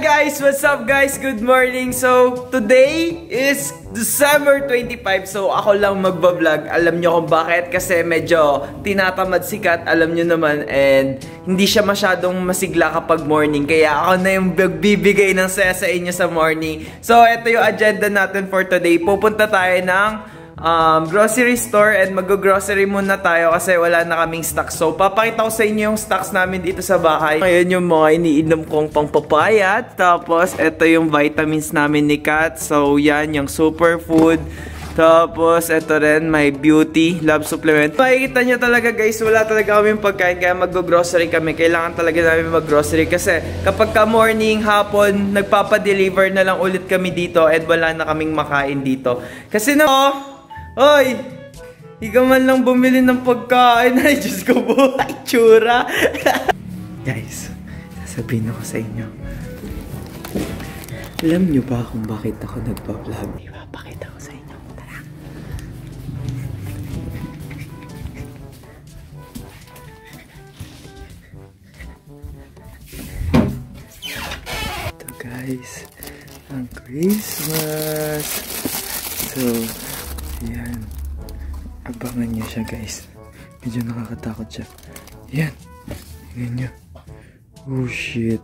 Guys, what's up guys? Good morning. So, today is December 25. So, ako lang magbablog. Alam nyo kung bakit? Kasi medyo tinatamad si Kat. Alam nyo naman. And hindi siya masyadong masigla kapag morning. Kaya ako na yung magbibigay ng saya sa inyo sa morning. So, ito yung agenda natin for today. Pupunta tayo ng grocery store and mag-grocery muna tayo kasi wala na kaming stocks. So, papakita ko sa inyo yung stocks namin dito sa bahay. Ngayon yung mga iniinom kong pangpapayat. Tapos, ito yung vitamins namin ni Kat. So, yan, yung superfood. Tapos, ito rin, may beauty, love supplement. Makikita nyo talaga guys, wala talaga kaming pagkain kaya mag-grocery kami. Kailangan talaga namin mag-grocery kasi kapag ka morning, hapon, nagpapadeliver na lang ulit kami dito and wala na kaming makain dito. Kasi Hoy! Di ka man lang bumili ng pagkain. Ay, Diyos ko po. Ay, tsura. Guys, sasabihin ako sa inyo. Alam nyo ba kung bakit ako nagpa-vlog? Ipapakita ko sa inyo. Tara. Ito guys, ang Christmas. So, yan. Abangan niyo siya guys. Medyo nakakatakot siya. Yan. Tingnan niyo. Oh shit.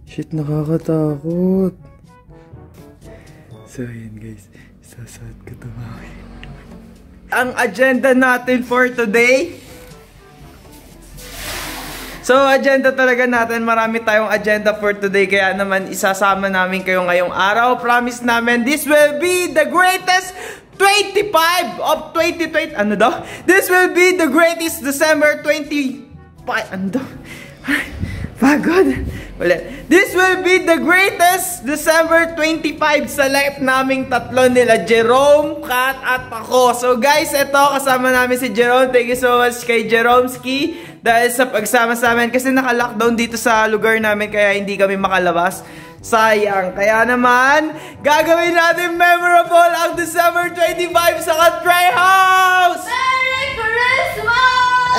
Shit, nakakatakot. So yan guys. Sasad ko ito mamaya. Ang agenda natin for today. So, agenda talaga natin. Marami tayong agenda for today. Kaya naman isasama namin kayo ngayong araw. Promise namin, this will be the greatest 25 of 2020. Ano daw? This will be the greatest December 25. Ano daw? Pagod. Ulit. This will be the greatest December 25 sa life naming tatlo nila. Jerome, Kat, at ako. So guys, ito kasama namin si Jerome. Thank you so much kay Jeromski. Dahil sa pagsama sa amin. Kasi naka-lockdown dito sa lugar namin. Kaya hindi kami makalabas. Sayang. Kaya naman, gagawin natin memorable ang December 25 sa Katray House! Merry Christmas!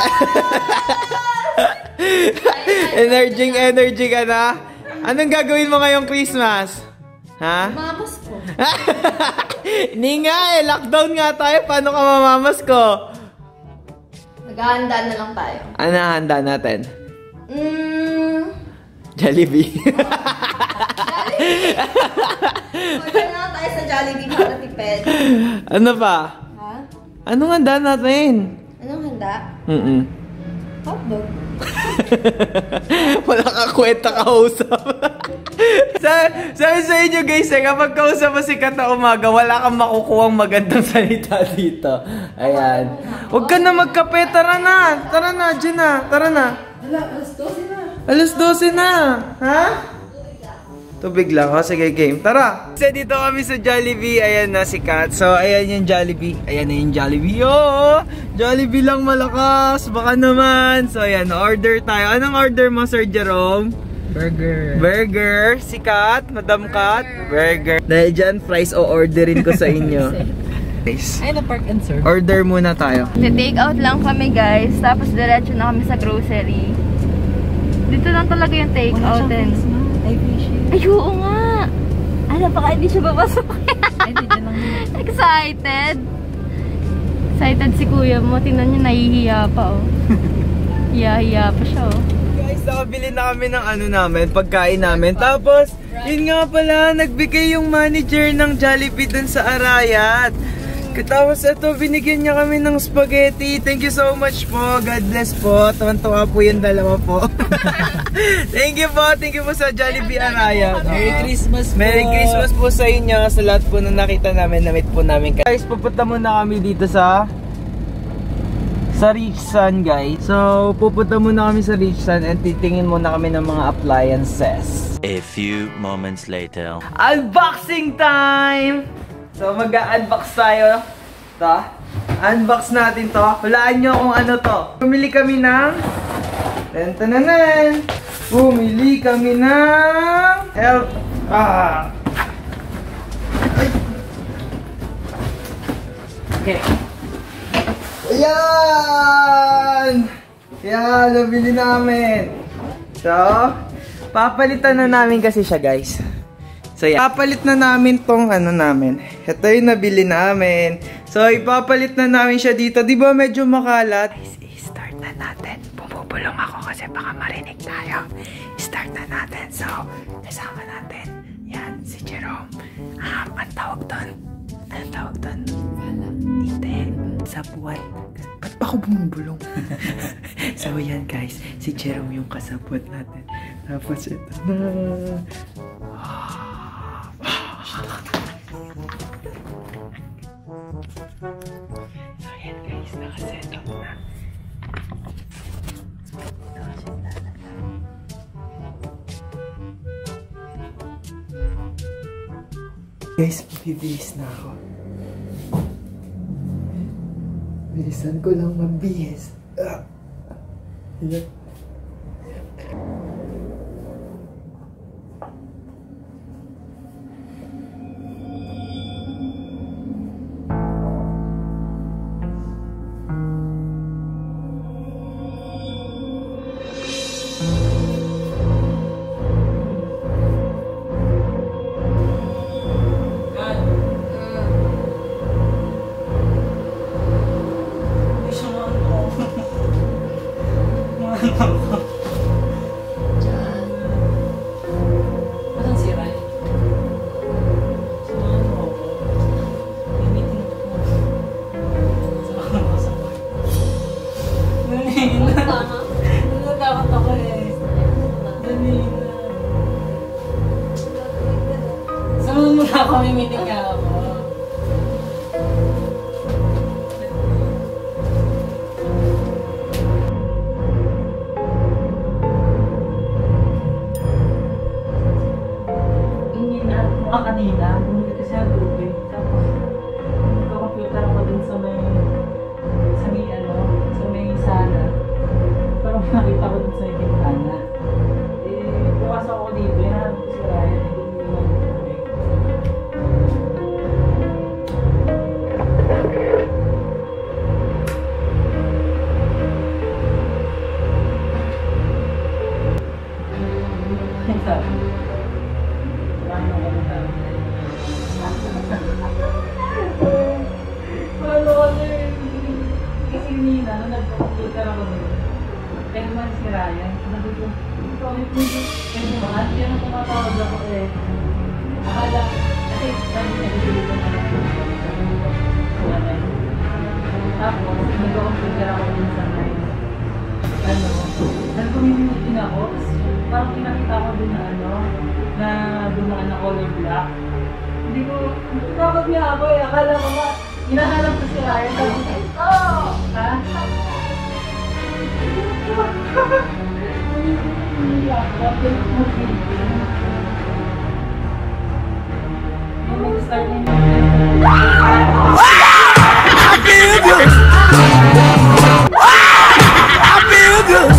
Energy ka na? Anong gagawin mo ngayong Christmas? Ha? Mamas ko. Hindi nga eh. Lockdown nga tayo. Paano ka mamamas ko? Naghahanda na lang tayo. Ano handa natin? Jollibee. Order na lang tayo sa Jollibee para tipid. Ano pa? Ha? Anong handa natin? Anong handa? Hotdog. Wala ka kwenta kausap. Sabi sa inyo guys, kapag kausap mo si Kat na umaga, wala kang makukuhang magandang salita dito. Ayan. Huwag ka na magkape. Tara na. Tara na. Diyan na. Tara na. Alas 12 na. Alas 12 na. Ha? Tubig lang. O, sige, game. Tara. Kasi dito kami sa Jollibee. Ayan na si Kat. So, ayan yung Jollibee. Ayan na yung Jollibee. Oh! Jollibee lang malakas. Baka naman. So, ayan. Order tayo. Anong order mo, Sir Jerome? Burger. Burger. Si Kat. Madam Kat. Burger. Dahil dyan, fries o orderin ko sa inyo. Ay, na park and serve. Order muna tayo. Take out lang kami guys. Tapos diretso na kami sa grocery. Dito lang talaga yung take out din. Ay, oo nga. Ano, baka hindi siya papasok. Ay, dito lang. Excited. Excited si kuya mo. Tingnan niyo, nahihiya pa oh. Hiya-hiya pa siya oh. Guys, nakabili na kami ng ano namin, pagkain namin. Tapos, yun nga pala, nagbigay yung manager ng Jollibee dun sa Arayat. Tapos ito, binigyan niya kami ng spaghetti. Thank you so much po. God bless po. Tuwan-tuwa po yung dalawa po. Thank you po. Thank you po sa Jollibee Arayat. Merry Christmas po. Merry Christmas po sa inyo. Sa lahat po na nakita namin, na-meet po namin. Guys, pupunta muna kami dito sa Rich Sun, guys. So, pupunta muna kami sa Rich Sun and titingin muna kami ng mga appliances. A few moments later. Unboxing time! So, mag-unbox tayo. Ito. Unbox natin to. Hulaan nyo kung ano to. Pumili kami ng Tantananan! Bumili kami ng help! Okay. Ayan! Yan, nabili namin. So, papalitan na namin kasi siya, guys. So, yan. Papalit na namin tong ano namin. Ito yung nabili namin. So, ipapalit na namin siya dito. Di ba medyo makalat? Guys, i-start na natin. Bumubulong ako kasi baka marinig tayo. I-start na natin. So, kasama natin. Yan, si Jerome. Ang tawag doon. Anong tawag doon? Hindi. Sabuat. Ba't ba ako bumubulong? So, yan guys. Si Jerome yung kasabot natin. Tapos ito na. So, yan guys. Nakaset up na. Guys, bibihis na ako. Bilisan ko lang mabihis. Yeah. Meeting ka ako. Kanina, bumili kasi ang tubig. Tapos, nagka-computer ako dun sa may sala. Parang nakita ko dun sa may bintana. Bukas ako dito, yan. Kasi Ryan, hindi mo naman tubig. Kasi nina, nung nag-computer ako doon, kaya naman si Ryan, nandun kasi mga, yan ang tumatawag ako eh. Akala, kasi dami nag-ibig ko na tapos, nag-computer ako doon sa may, nag-community na ako, parang pinakita ko doon na na dumaan na color black. Hindi ko, takot niya ako eh, akala ko ba, hinahanap ko si Ryan, sabi ko, oh! Ha? Mag-start na yung I feel good! I feel good!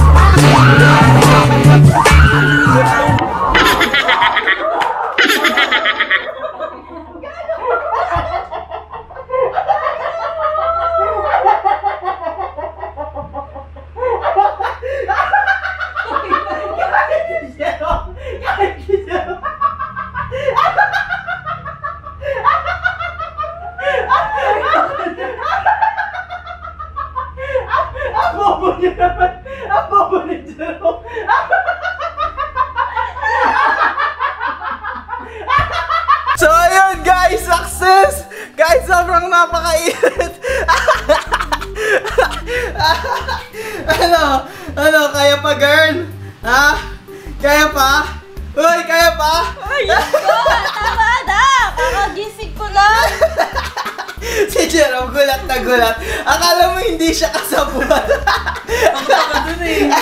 So ayun guys, success! Guys, sobrang napakainit! Ano, kaya pa girl? Ha? Kaya pa? Uy, kaya pa? Ay, tama na! Kakagising ko lang! Si Jerome gulat na gulat. Akala mo hindi siya kasabuan. Ang taka dun eh.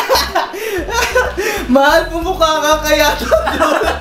Mahal, pumukha ka kaya doon.